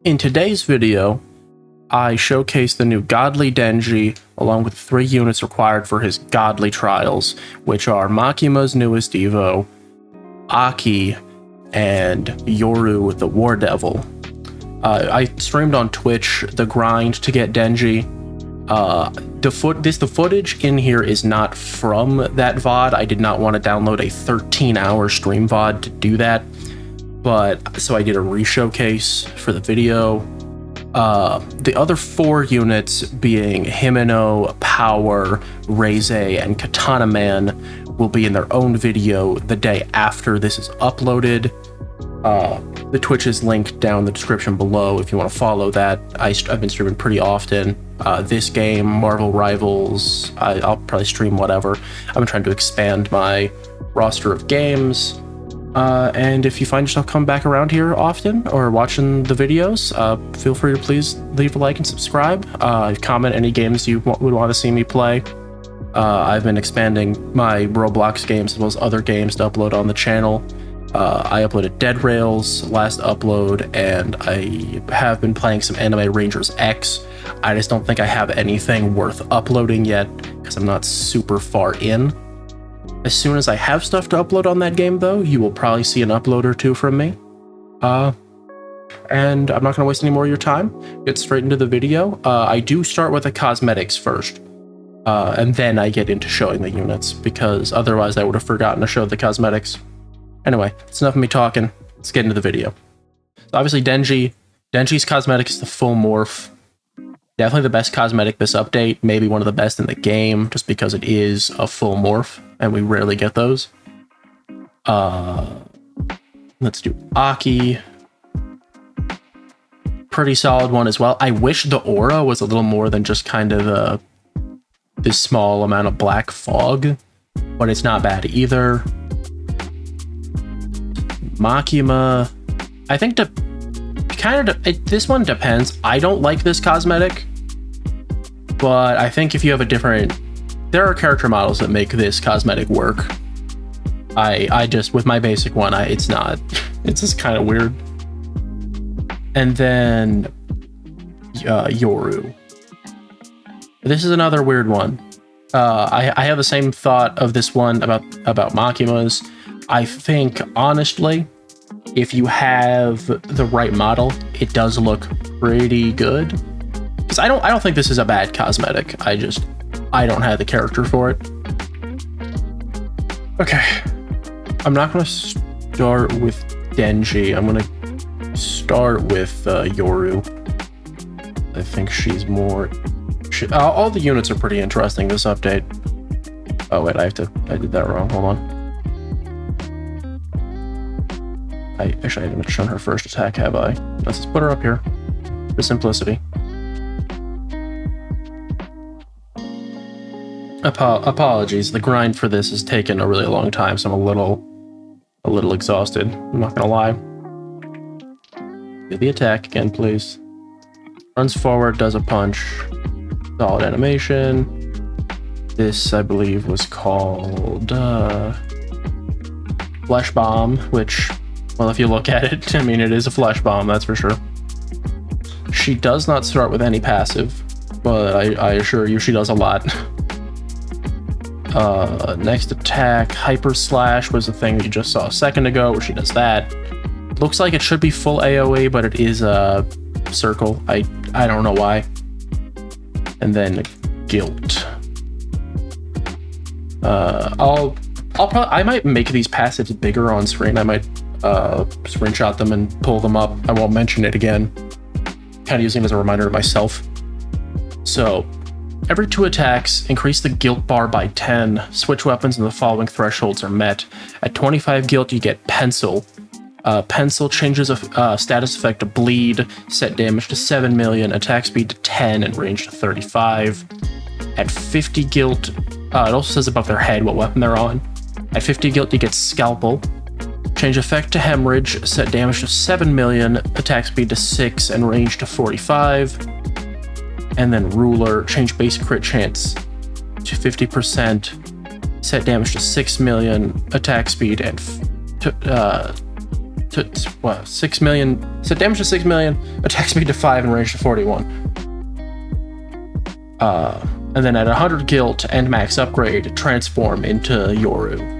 In today's video, I showcase the new Godly Denji, along with 3 units required for his Godly Trials, which are Makima's newest Evo, Aki, and Yoru the War Devil. I streamed on Twitch the grind to get Denji. The footage in here is not from that VOD. I did not want to download a 13-hour stream VOD to do that, so I did a re-showcase for the video. The other 4 units, being Himeno, Power, Reize, and Katana Man, will be in their own video the day after this is uploaded. The Twitch is linked down in the description below if you want to follow that. I've been streaming pretty often. This game, Marvel Rivals, I'll probably stream whatever. I've been trying to expand my roster of games. And if you find yourself coming back around here often or watching the videos, feel free to please leave a like and subscribe. Comment any games you would want to see me play. I've been expanding my Roblox games as well as other games to upload on the channel. I uploaded Dead Rails last upload, and I have been playing some Anime Rangers X. I just don't think I have anything worth uploading yet because I'm not super far in. As soon as I have stuff to upload on that game, though, you will probably see an upload or 2 from me. And I'm not going to waste any more of your time. Get straight into the video. I do start with the cosmetics first, and then I get into showing the units, because otherwise I would have forgotten to show the cosmetics. Anyway, it's enough of me talking. Let's get into the video. So obviously Denji's cosmetic is the full morph. Definitely the best cosmetic this update, maybe one of the best in the game, just because it is a full morph, and we rarely get those. Let's do Aki. Pretty solid one as well. I wish the aura was a little more than just kind of this small amount of black fog, but it's not bad either. Makima, I think this one depends. I don't like this cosmetic, but I think if you have there are character models that make this cosmetic work. I just, with my basic one, it's just kind of weird. And then Yoru. This is another weird one. I have the same thought of this one about Makima's. I think, honestly, if you have the right model, it does look pretty good. Because I don't think this is a bad cosmetic. I don't have the character for it. Okay. I'm not going to start with Denji. I'm going to start with Yoru. I think she's more... all the units are pretty interesting this update. Oh, wait, I did that wrong. Hold on. I haven't shown her first attack, have I? Let's just put her up here for simplicity. Apologies, the grind for this has taken a really long time, so I'm a little exhausted. I'm not gonna lie. Do the attack again, please. Runs forward, does a punch. Solid animation. This, I believe, was called Flesh Bomb, which, well, if you look at it, I mean, it is a flesh bomb, that's for sure. She does not start with any passive, but I assure you she does a lot. Next attack, Hyper Slash, was the thing that you just saw a second ago, where she does that. Looks like it should be full AoE, but it is a circle. I don't know why. And then Guilt. I might make these passives bigger on screen. I might screenshot them and pull them up. I won't mention it again. Kind of using it as a reminder to myself. So, every 2 attacks, increase the guilt bar by 10. Switch weapons and the following thresholds are met. At 25 guilt, you get Pencil. Pencil changes a status effect to bleed, set damage to 7 million, attack speed to 10, and range to 35. At 50 guilt, it also says above their head what weapon they're on. At 50 guilt, you get Scalpel. Change effect to Hemorrhage, set damage to 7 million, attack speed to 6, and range to 45. And then Ruler, change base crit chance to 50%, set damage to 6 million, attack speed, and what, 6 million, set damage to 6 million, attack speed to 5, and range to 41. And then at 100 guilt and max upgrade, transform into Yoru.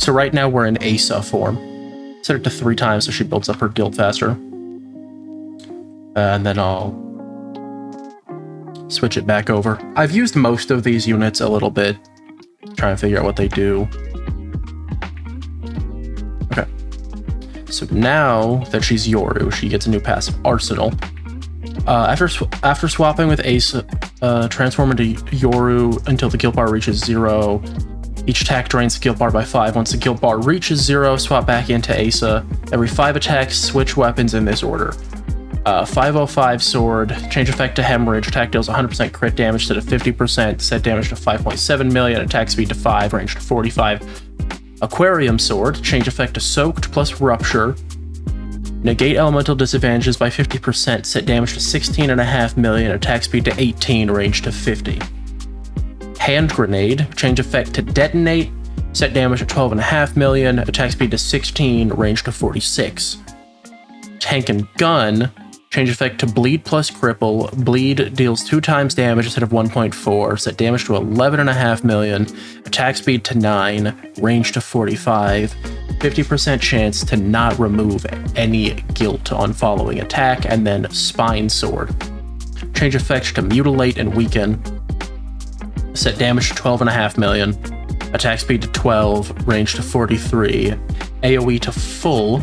So right now we're in Asa form. Set it to 3 times so she builds up her guild faster. And then I'll switch it back over. I've used most of these units a little bit, trying to figure out what they do. Okay. So now that she's Yoru, she gets a new passive Arsenal. After swapping with Asa, transform into Yoru until the guild bar reaches 0. Each attack drains the guild bar by 5. Once the guild bar reaches 0, swap back into Asa. Every 5 attacks, switch weapons in this order. 505 sword, change effect to hemorrhage, attack deals 100% crit damage to 50%, set damage to 5.7 million, attack speed to 5, range to 45. Aquarium sword, change effect to soaked plus rupture, negate elemental disadvantages by 50%, set damage to 16.5 million, attack speed to 18, range to 50. Hand grenade, change effect to detonate, set damage to 12.5 million, attack speed to 16, range to 46. Tank and gun, change effect to bleed plus cripple, bleed deals 2 times damage instead of 1.4, set damage to 11.5 million, attack speed to 9, range to 45, 50% chance to not remove any guilt on following attack, and then spine sword. Change effect to mutilate and weaken, set damage to 12.5 million, attack speed to 12, range to 43, AoE to full,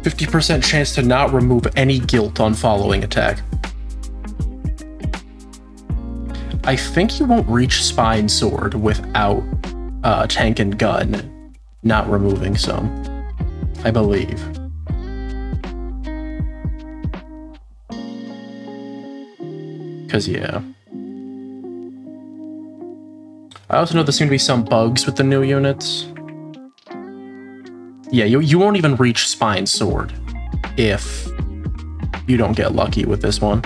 50% chance to not remove any guilt on following attack. I think you won't reach spine sword without tank and gun not removing some, I believe. Because, yeah. I also know there seem to be some bugs with the new units. Yeah, you won't even reach spine sword if you don't get lucky with this one.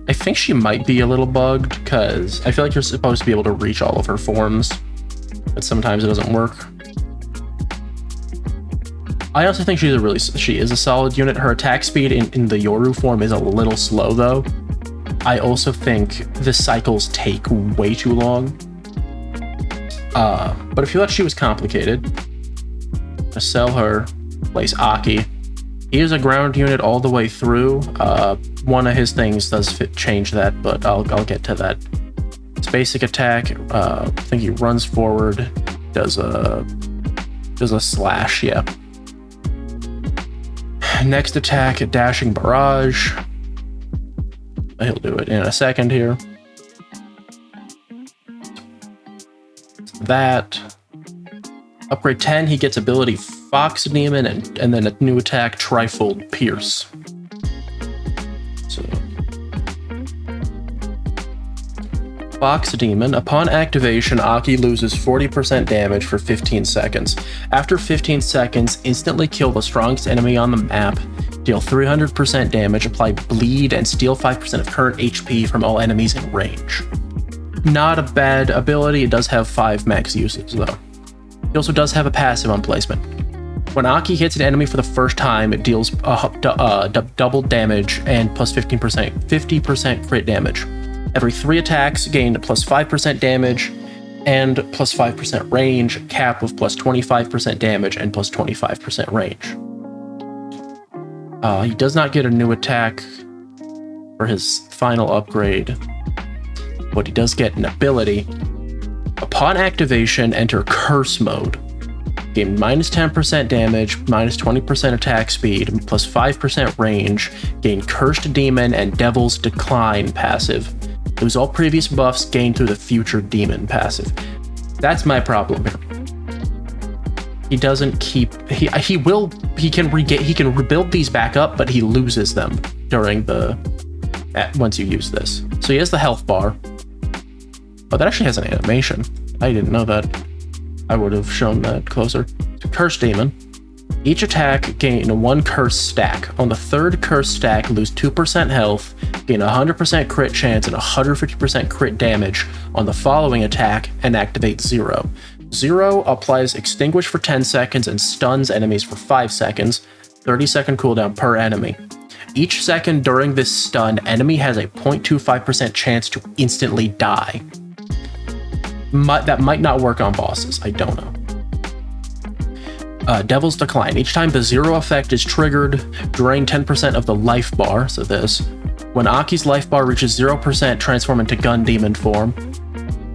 I think she might be a little bugged because I feel like you're supposed to be able to reach all of her forms, but sometimes it doesn't work. I also think she is a solid unit. Her attack speed in the Yoru form is a little slow though. I also think the cycles take way too long. But I feel like she was complicated. To sell her, place Aki. He is a ground unit all the way through. One of his things does change that, but I'll get to that. His basic attack, I think he runs forward, does a slash, yeah. Next attack, a dashing barrage. He'll do it in a second here. That. Upgrade 10, he gets ability Fox Demon and then a new attack, Trifold Pierce. So, Fox Demon. Upon activation, Aki loses 40% damage for 15 seconds. After 15 seconds, instantly kill the strongest enemy on the map, deal 300% damage, apply bleed, and steal 5% of current HP from all enemies in range. Not a bad ability. It does have 5 max usage though. He also does have a passive on placement. When Aki hits an enemy for the first time, it deals double damage and plus 50% crit damage. Every 3 attacks gain plus 5% damage and plus 5% range, cap of plus 25% damage and plus 25% range. He does not get a new attack for his final upgrade, but he does get an ability. Upon activation, enter Curse Mode. Gain minus 10% damage, minus 20% attack speed, plus 5% range, gain Cursed Demon and Devil's Decline passive. Lose all previous buffs gained through the future demon passive. That's my problem here. He doesn't keep... He can rebuild these back up, but he loses them during the... once you use this. So he has the health bar. Oh, that actually has an animation. I didn't know that. I would have shown that closer. Curse Demon. Each attack gain 1 curse stack. On the 3rd curse stack, lose 2% health, gain 100% crit chance and 150% crit damage on the following attack, and activate 0. 0 applies Extinguish for 10 seconds and stuns enemies for 5 seconds, 30-second cooldown per enemy. Each second during this stun, enemy has a 0.25% chance to instantly die. That might not work on bosses, I don't know. Devil's Decline. Each time the 0 effect is triggered, drain 10% of the life bar, so this. When Aki's life bar reaches 0%, transform into Gun Demon form.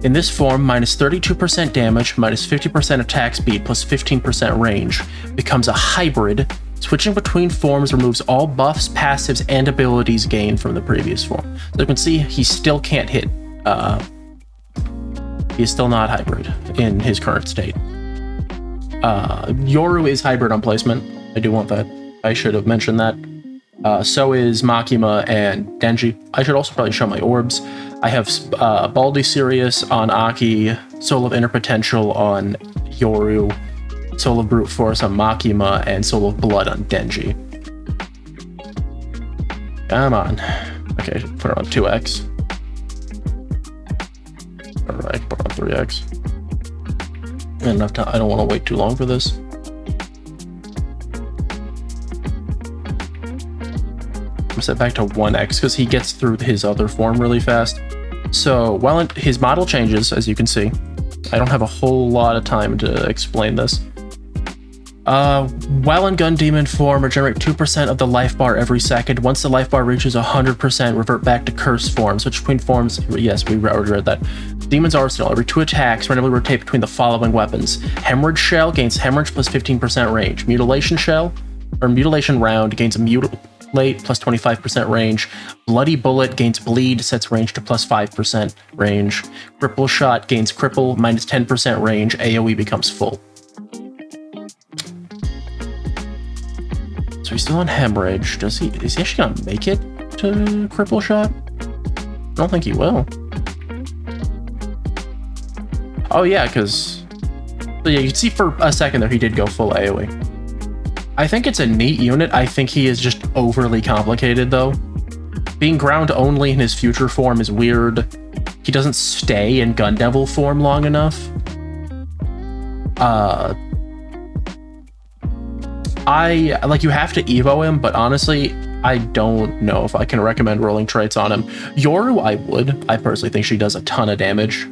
In this form, minus 32% damage, minus 50% attack speed, plus 15% range. Becomes a hybrid. Switching between forms removes all buffs, passives, and abilities gained from the previous form. So you can see he still can't hit. He's still not hybrid in his current state. Yoru is hybrid on placement. I do want that. I should have mentioned that. So is Makima and Denji. I should also probably show my orbs. I have Baldi Sirius on Aki, Soul of Inner Potential on Yoru, Soul of Brute Force on Makima, and Soul of Blood on Denji. Come on. Okay, put it on 2x. Alright, put it on 3x. Enough time. I don't want to wait too long for this. I'm gonna set back to 1x because he gets through his other form really fast. So while his model changes, as you can see, I don't have a whole lot of time to explain this. While in Gun Demon form, regenerate 2% of the life bar every second. Once the life bar reaches 100%, revert back to Curse form. Switch between forms. Yes, we already read that. Demon's Arsenal. Every 2 attacks, randomly rotate between the following weapons. Hemorrhage Shell gains Hemorrhage plus 15% range. Mutilation Shell, or Mutilation Round, gains a Mutilate plus 25% range. Bloody Bullet gains Bleed, sets range to plus 5% range. Cripple Shot gains Cripple, minus 10% range. AoE becomes full. So he's still on Hemorrhage. Is he actually gonna make it to Cripple Shot? I don't think he will. Oh yeah, because yeah, you can see for a second there he did go full AoE. I think it's a neat unit. I think he is just overly complicated though. Being ground only in his future form is weird. He doesn't stay in Gun Devil form long enough. You have to Evo him, but honestly, I don't know if I can recommend rolling traits on him. Yoru, I would. I personally think she does a ton of damage.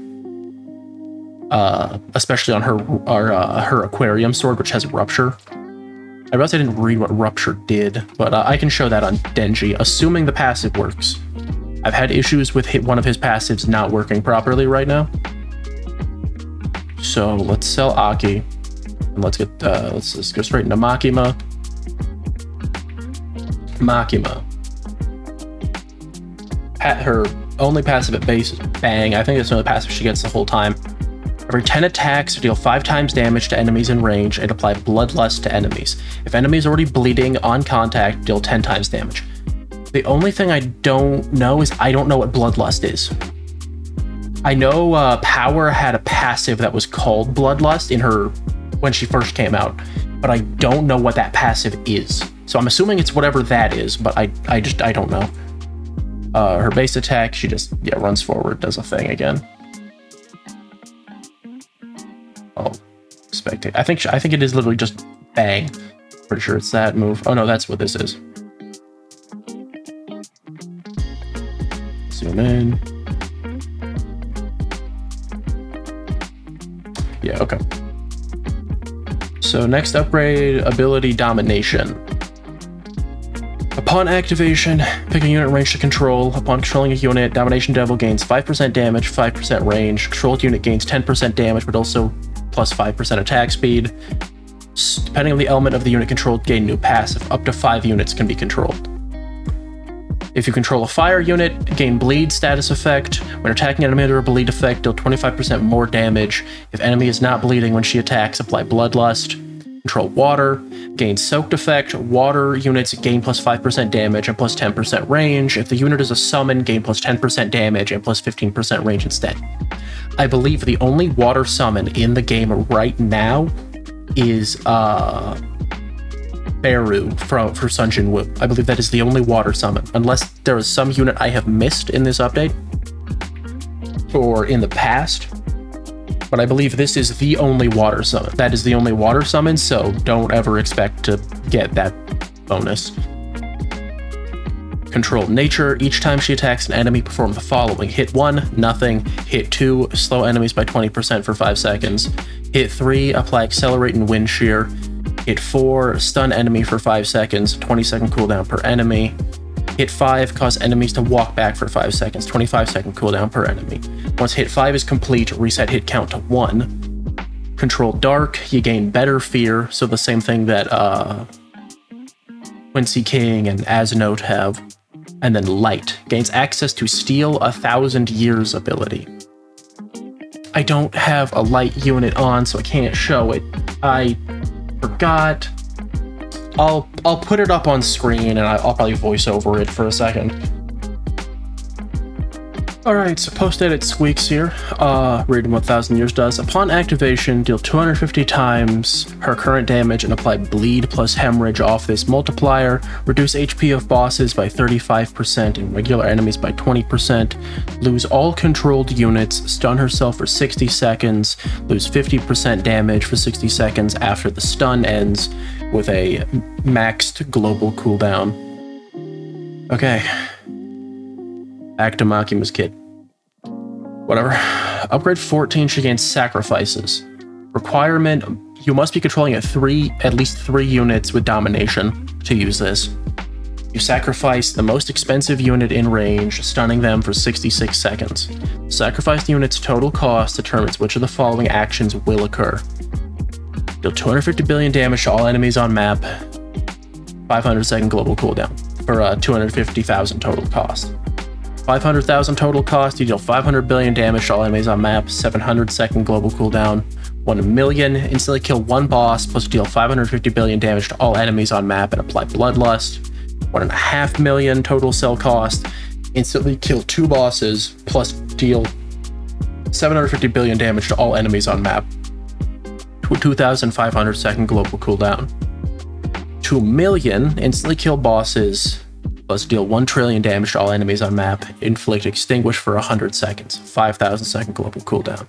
Especially on her Aquarium sword, which has Rupture. I realized I didn't read what Rupture did, but I can show that on Denji, assuming the passive works. I've had issues with one of his passives not working properly right now. So let's sell Aki. And let's just go straight into Makima. Makima. Her only passive at base is Bang. I think that's the only passive she gets the whole time. Every 10 attacks, deal 5 times damage to enemies in range and apply Bloodlust to enemies. If enemies already bleeding on contact, deal 10 times damage. The only thing I don't know is I don't know what Bloodlust is. I know Power had a passive that was called Bloodlust in her when she first came out, but I don't know what that passive is. So I'm assuming it's whatever that is, but I don't know. Her base attack, she just runs forward, does a thing again. Oh, spectate. I think it is literally just Bang. Pretty sure it's that move. Oh no, that's what this is. Zoom in. Yeah, okay. So next upgrade, ability Domination. Upon activation, pick a unit in range to control. Upon controlling a unit, Domination Devil gains 5% damage, 5% range. Controlled unit gains 10% damage, but also plus 5% attack speed. Depending on the element of the unit controlled, gain new passive. Up to 5 units can be controlled. If you control a fire unit, gain bleed status effect. When attacking an enemy under a bleed effect, deal 25% more damage. If enemy is not bleeding when she attacks, apply Bloodlust. Control water, gain soaked effect. Water units gain plus 5% damage and plus 10% range. If the unit is a summon, gain plus 10% damage and plus 15% range instead. I believe the only water summon in the game right now is Beru for Sun Jin Woo. I believe that is the only water summon, unless there is some unit I have missed in this update or in the past. But I believe this is the only water summon. That is the only water summon, so don't ever expect to get that bonus. Control nature. Each time she attacks an enemy, perform the following. Hit 1, nothing. Hit 2, slow enemies by 20% for 5 seconds. Hit 3, apply accelerate and wind shear. Hit 4, stun enemy for 5 seconds, 20-second cooldown per enemy. Hit 5, cause enemies to walk back for 5 seconds, 25-second cooldown per enemy. Once hit 5 is complete, reset hit count to 1. Control dark. You gain better fear, so the same thing that Quincy King and Asnote have. And then light. Gains access to Steal 1,000 Years ability. I don't have a light unit on, so I can't show it. I forgot. I'll put it up on screen, and I'll probably voice over it for a second. Alright, so post-edit Squeaks here. Reading what 1,000 Years does. Upon activation, deal 250 times her current damage and apply bleed plus hemorrhage off this multiplier. Reduce HP of bosses by 35% and regular enemies by 20%. Lose all controlled units. Stun herself for 60 seconds. Lose 50% damage for 60 seconds after the stun ends with a maxed global cooldown. Okay. Back to Makima's kid. Whatever. Upgrade 14, she gains sacrifices. Requirement, you must be controlling at least 3 units with domination to use this. You sacrifice the most expensive unit in range, stunning them for 66 seconds. Sacrificed unit's total cost determines which of the following actions will occur. Deal 250 billion damage to all enemies on map. 500-second global cooldown for 250,000 total cost. 500,000 total cost, you deal 500 billion damage to all enemies on map, 700-second global cooldown, 1 million, instantly kill 1 boss, plus deal 550 billion damage to all enemies on map and apply Bloodlust, 1.5 million total cell cost, instantly kill 2 bosses, plus deal 750 billion damage to all enemies on map, 2,500-second global cooldown, 2 million, instantly kill bosses, plus deal 1 trillion damage to all enemies on map, inflict extinguish for 100 seconds, 5,000-second global cooldown.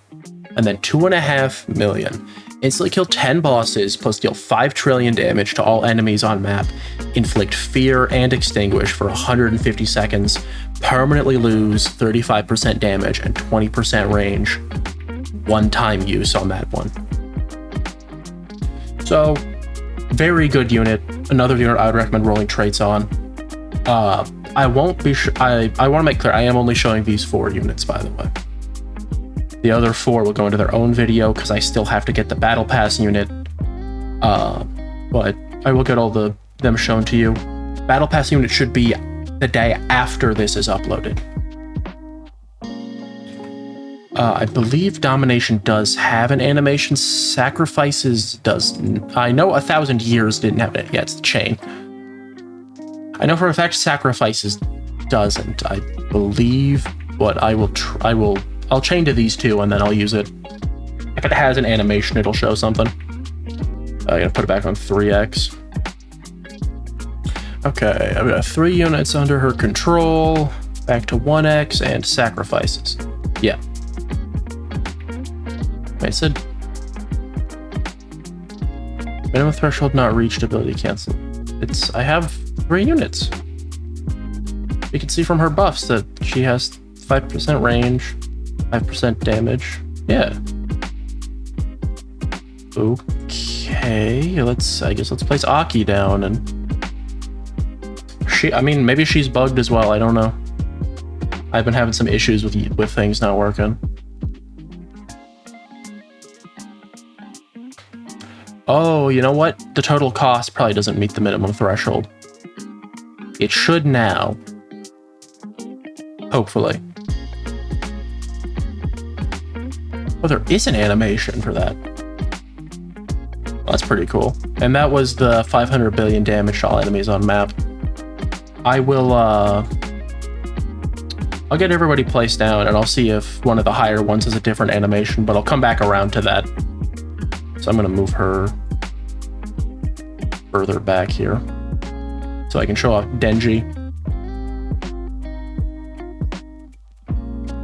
And then 2.5 million. Instantly kill 10 bosses, plus deal 5 trillion damage to all enemies on map, inflict fear and extinguish for 150 seconds, permanently lose 35% damage and 20% range, one-time use on that one. So, very good unit. Another unit I would recommend rolling traits on. I won't be I want to make clear I am only showing these 4 units, by the way. The other 4 will go into their own video because I still have to get the battle pass unit. But I will get all them shown to you. Battle pass unit should be the day after this is uploaded. I believe Domination does have an animation. Sacrifices doesn't. I know 1,000 Years didn't have it. Yeah, it's the chain. I know for a fact Sacrifices doesn't, I believe, but I'll chain to these 2 and then I'll use it. If it has an animation, it'll show something. I'm gonna put it back on 3x. Okay, I've got 3 units under her control, back to 1x, and Sacrifices. Yeah. I said minimum threshold not reached, ability cancel. I have 3 units. You can see from her buffs that she has 5% range, 5% damage. Yeah. Okay, I guess let's place Aki down and maybe she's bugged as well, I don't know. I've been having some issues with things not working. Oh, you know what? The total cost probably doesn't meet the minimum threshold. It should now. Hopefully. Oh, there is an animation for that. Well, that's pretty cool. And that was the 500 billion damage to all enemies on map. I'll get everybody placed down and I'll see if one of the higher ones has a different animation, but I'll come back around to that. So I'm gonna move her further back here so I can show off Denji.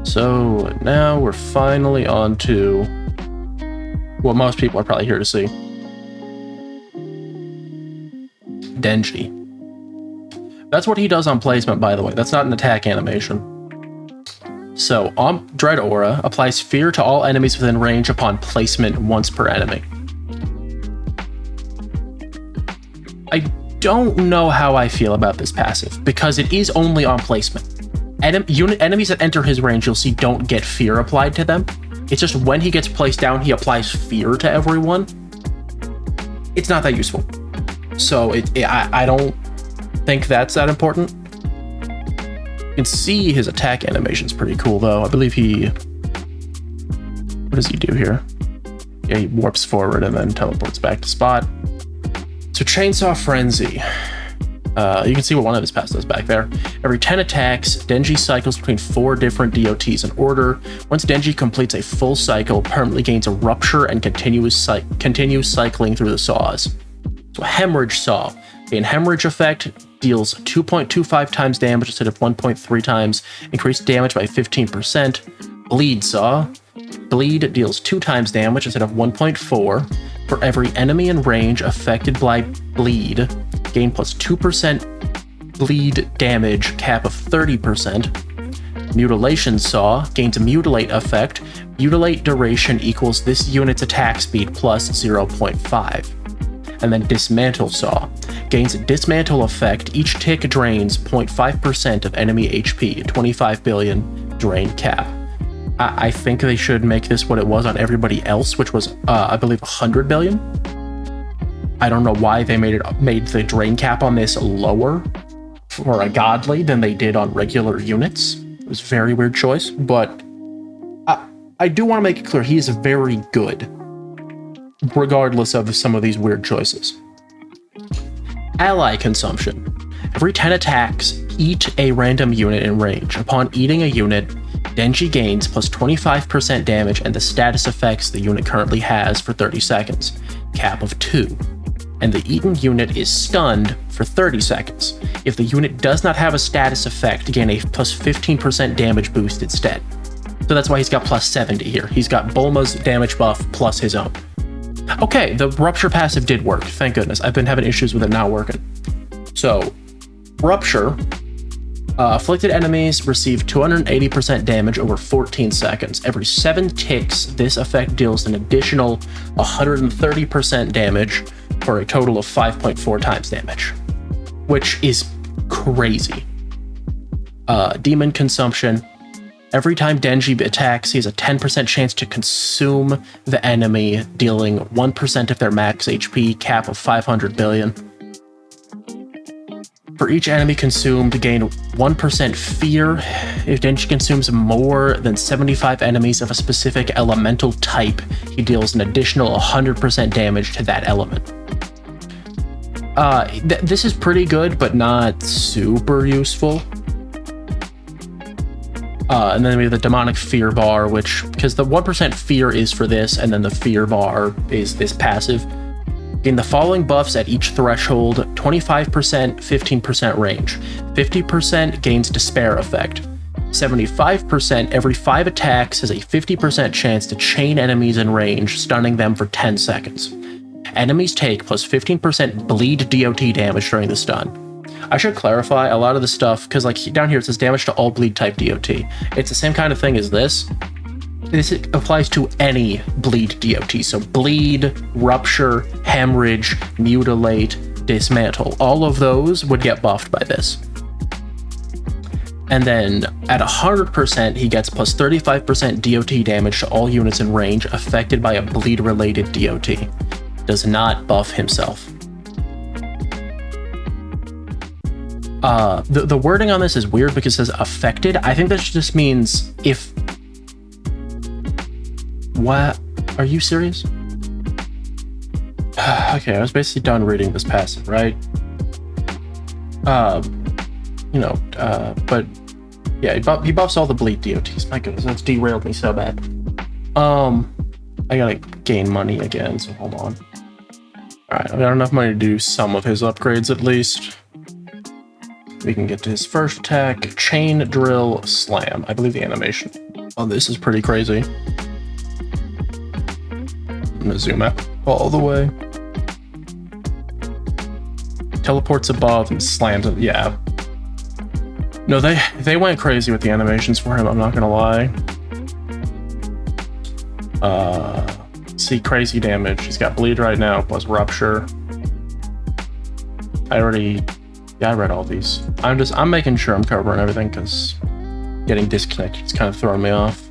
So now we're finally on to what most people are probably here to see. Denji. That's what he does on placement, by the way. That's not an attack animation. So, Dread Aura applies fear to all enemies within range upon placement once per enemy. I don't know how I feel about this passive, because it is only on placement. Enemies that enter his range, you'll see, don't get fear applied to them. It's just when he gets placed down, he applies fear to everyone. It's not that useful. So I don't think that's that important. You can see his attack animation's pretty cool, though. I believe what does he do here? Yeah, he warps forward and then teleports back to spot. So Chainsaw Frenzy. You can see what one of his pass does back there. Every 10 attacks, Denji cycles between 4 different DOTs in order. Once Denji completes a full cycle, permanently gains a rupture and continues cycling through the saws. So Hemorrhage Saw. An hemorrhage effect deals 2.25 times damage instead of 1.3 times, increased damage by 15%. Bleed Saw. Bleed deals 2 times damage instead of 1.4. For every enemy in range affected by bleed, gain plus 2% bleed damage, cap of 30%. Mutilation Saw gains a mutilate effect. Mutilate duration equals this unit's attack speed plus 0.5. And then Dismantle Saw gains a dismantle effect. Each tick drains 0.5% of enemy HP, 25 billion drain cap. I think they should make this what it was on everybody else, which was, I believe, 100 billion. I don't know why they made the drain cap on this lower for a godly than they did on regular units. It was a very weird choice, but I do want to make it clear he is very good, regardless of some of these weird choices. Ally Consumption. Every 10 attacks, eat a random unit in range. Upon eating a unit, Denji gains plus 25% damage and the status effects the unit currently has for 30 seconds, cap of 2. And the eaten unit is stunned for 30 seconds. If the unit does not have a status effect, gain a plus 15% damage boost instead. So that's why he's got plus 70 here. He's got Bulma's damage buff plus his own. Okay, the Rupture passive did work, thank goodness. I've been having issues with it not working. So, Rupture. Afflicted enemies receive 280% damage over 14 seconds. Every 7 ticks, this effect deals an additional 130% damage for a total of 5.4 times damage, which is crazy. Demon Consumption. Every time Denji attacks, he has a 10% chance to consume the enemy, dealing 1% of their max HP, cap of 500 billion. For each enemy consumed, gain 1% fear. If Denji consumes more than 75 enemies of a specific elemental type, he deals an additional 100% damage to that element. This is pretty good, but not super useful. And then we have the Demonic Fear Bar, because the 1% fear is for this, and then the Fear Bar is this passive. Gain the following buffs at each threshold: 25%, 15% range. 50% gains Despair effect. 75% every 5 attacks has a 50% chance to chain enemies in range, stunning them for 10 seconds. Enemies take plus 15% bleed DOT damage during the stun. I should clarify a lot of the stuff, because like down here it says damage to all bleed type DOT. It's the same kind of thing as this. This applies to any bleed DOT. So bleed, rupture, hemorrhage, mutilate, dismantle. All of those would get buffed by this. And then at 100%, he gets plus 35% DOT damage to all units in range affected by a bleed-related DOT. Does not buff himself. The wording on this is weird because it says affected. I think that just means if... What? Are you serious? Okay, I was basically done reading this passive, right? But yeah, he buffs all the bleed DOTs. My goodness, that's derailed me so bad. I gotta gain money again, so hold on. Alright, I got enough money to do some of his upgrades at least. We can get to his first attack, Chain Drill Slam. I believe the animation on this is pretty crazy. gonna zoom out all the way. Teleports above and slams it. Yeah. No, they went crazy with the animations for him, I'm not gonna lie. See, crazy damage. He's got bleed right now, plus rupture. I read all these. I'm making sure I'm covering everything because getting disconnected is kind of throwing me off.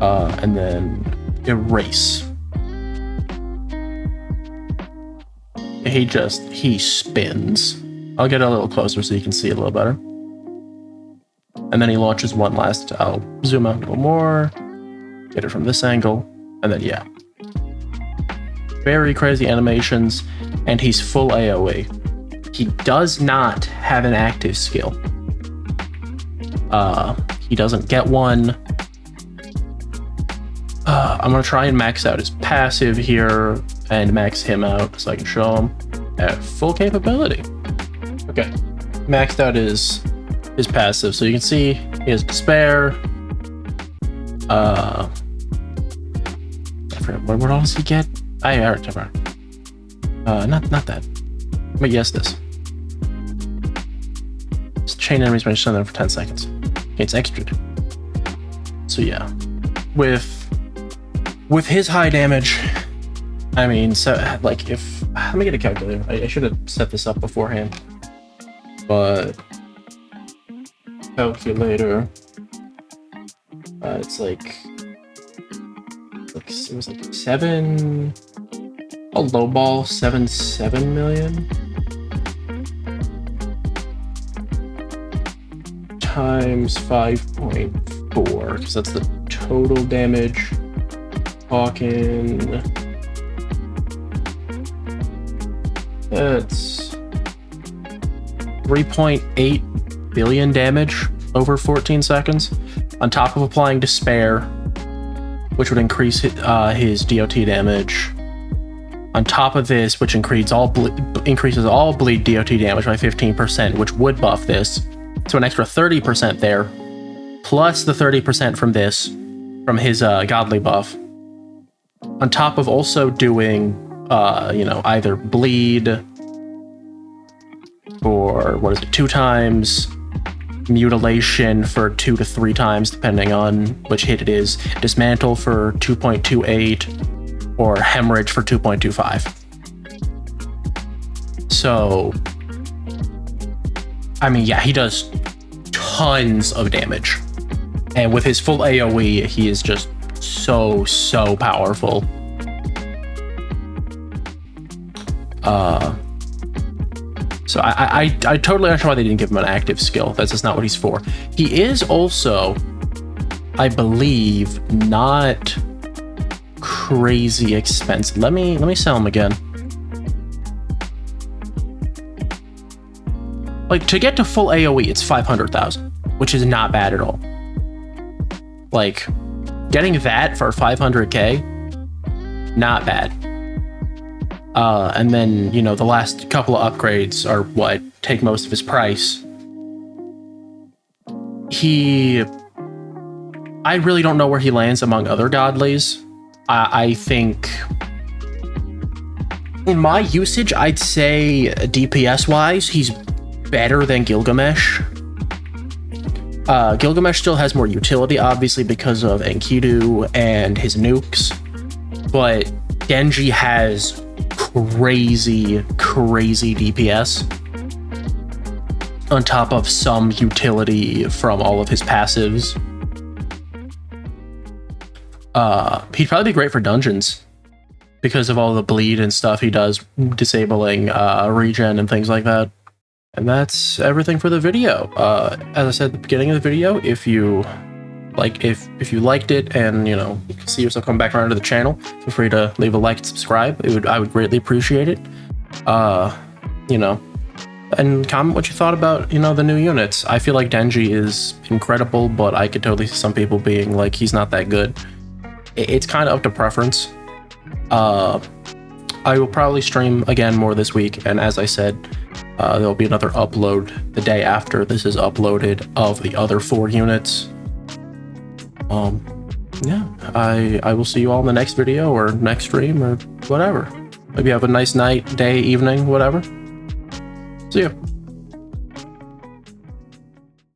And then erase. He spins. I'll get a little closer so you can see it a little better. And then he launches one last. I'll zoom out a little more, get it from this angle, and then yeah. Very crazy animations, and he's full AoE. He does not have an active skill. He doesn't get one. I'm gonna try and max out his passive here and max him out so I can show him at full capability. Okay, maxed out his passive, so you can see he has despair. I forgot what all does he get? I already not that. But yes, this. Chain enemies by stun them for 10 seconds. It's executed. So yeah, with his high damage, I mean, so like if let me get a calculator. I should have set this up beforehand, but calculator. It's like it was like 7. A low ball 7 million times 5.4 because that's the total damage. Talking that's 3.8 billion damage over 14 seconds on top of applying despair, which would increase his DOT damage. On top of this, which increases all bleed DOT damage by 15%, which would buff this. So an extra 30% there, plus the 30% from this, from his godly buff. On top of also doing, either bleed for, 2 times, mutilation for 2 to 3 times, depending on which hit it is, dismantle for 2.28, or hemorrhage for 2.25. So, I mean, yeah, he does tons of damage. And with his full AoE, he is just so powerful. So I totally understand why they didn't give him an active skill. That's just not what he's for. He is also, I believe, not crazy expensive. Let me sell him again. Like, to get to full AoE, it's 500,000, which is not bad at all. Like, getting that for 500k, not bad. And then, the last couple of upgrades are what take most of his price. I really don't know where he lands among other godlies. I think in my usage, I'd say DPS wise, he's better than Gilgamesh. Gilgamesh still has more utility, obviously, because of Enkidu and his nukes, but Denji has crazy DPS on top of some utility from all of his passives. He'd probably be great for dungeons because of all the bleed and stuff he does, disabling regen and things like that. And that's everything for the video. As I said at the beginning of the video, if you liked it and you see yourself come back around to the channel, feel free to leave a like and subscribe. I would greatly appreciate it. And comment what you thought about the new units. I feel like Denji is incredible, but I could totally see some people being like he's not that good. It's kind of up to preference. I will probably stream again more this week, and as I said, there'll be another upload the day after this is uploaded of the other 4 units. yeah, I will see you all in the next video or next stream or whatever. Hope you have a nice night, day, evening, whatever. See you.